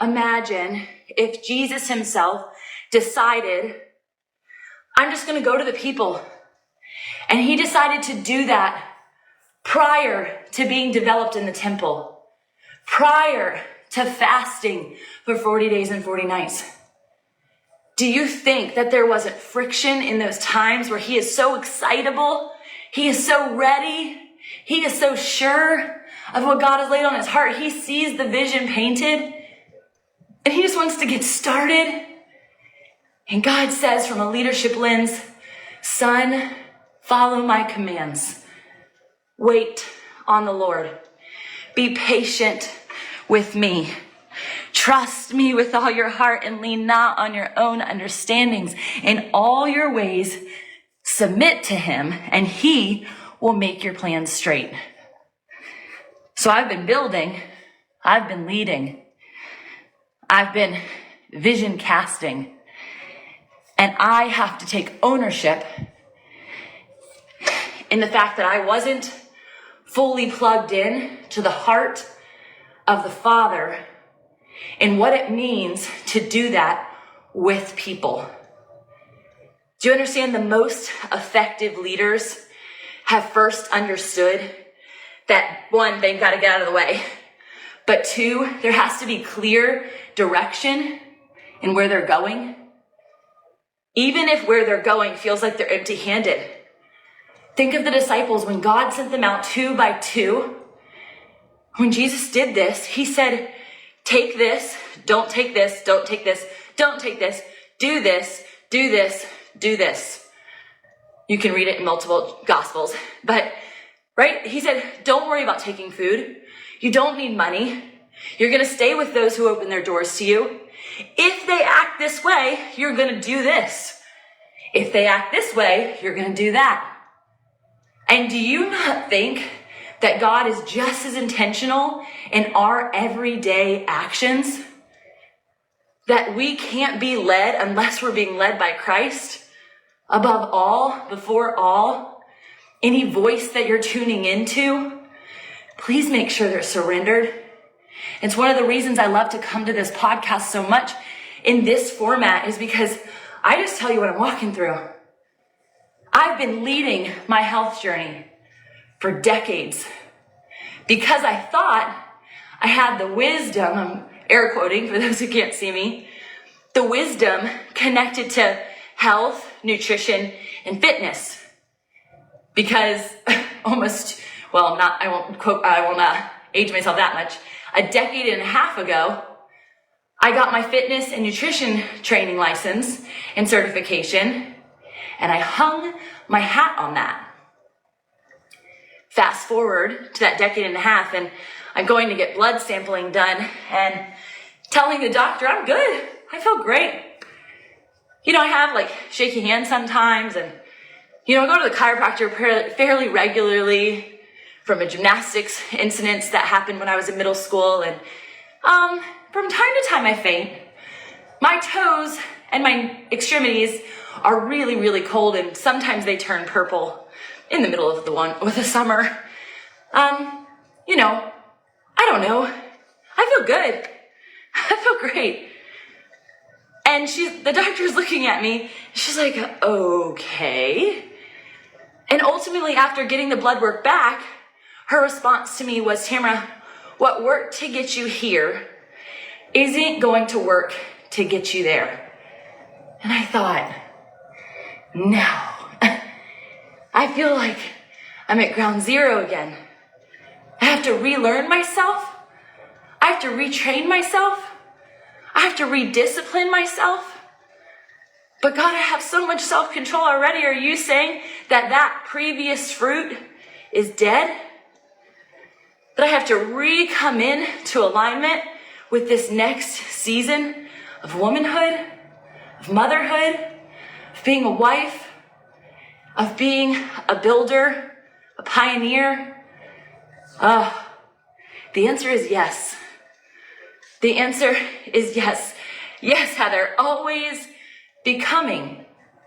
imagine if Jesus himself decided, I'm just going to go to the people. And he decided to do that prior to being developed in the temple, prior to fasting for 40 days and 40 nights. Do you think that there wasn't friction in those times where he is so excitable? He is so ready. He is so sure of what God has laid on his heart. He sees the vision painted and he just wants to get started. And God says from a leadership lens, son, follow my commands. Wait on the Lord. Be patient with me. Trust me with all your heart and lean not on your own understandings. In all your ways, submit to him and he will make your plans straight. So I've been building. I've been leading. I've been vision casting. And I have to take ownership in the fact that I wasn't fully plugged in to the heart of the Father and what it means to do that with people. Do you understand the most effective leaders have first understood that one, they've got to get out of the way, but two, there has to be clear direction in where they're going, even if where they're going feels like they're empty-handed. Think of the disciples when God sent them out 2 by 2. When Jesus did this, he said, take this, don't take this, don't take this, don't take this, do this, do this, do this. You can read it in multiple gospels, but right? He said, don't worry about taking food. You don't need money. You're going to stay with those who open their doors to you. If they act this way, you're going to do this. If they act this way, you're going to do that. And do you not think that God is just as intentional in our everyday actions? That we can't be led unless we're being led by Christ? Above all, before all, any voice that you're tuning into, please make sure they're surrendered. It's one of the reasons I love to come to this podcast so much in this format is because I just tell you what I'm walking through. I've been leading my health journey for decades because I thought I had the wisdom, I'm air quoting for those who can't see me, the wisdom connected to health, nutrition, and fitness. Because I won't age myself that much. A decade and a half ago, I got my fitness and nutrition training license and certification, and I hung my hat on that. Fast forward to that decade and a half, and I'm going to get blood sampling done and telling the doctor, I'm good. I feel great. I have like shaky hands sometimes, and I go to the chiropractor fairly regularly from a gymnastics incidents that happened when I was in middle school. And from time to time I faint. My toes and my extremities are really, really cold, and sometimes they turn purple in the middle of the summer. I don't know. I feel good. I feel great. And the doctor's looking at me. She's like, okay. And ultimately, after getting the blood work back, her response to me was, Tamra, what worked to get you here isn't going to work to get you there. And I thought, no. I feel like I'm at ground zero again. I have to relearn myself. I have to retrain myself. I have to rediscipline myself. But God, I have so much self-control already. Are you saying that previous fruit is dead? That I have to come in to alignment with this next season of womanhood, of motherhood, of being a wife, of being a builder, a pioneer? The answer is yes. The answer is yes. Yes, Heather, always becoming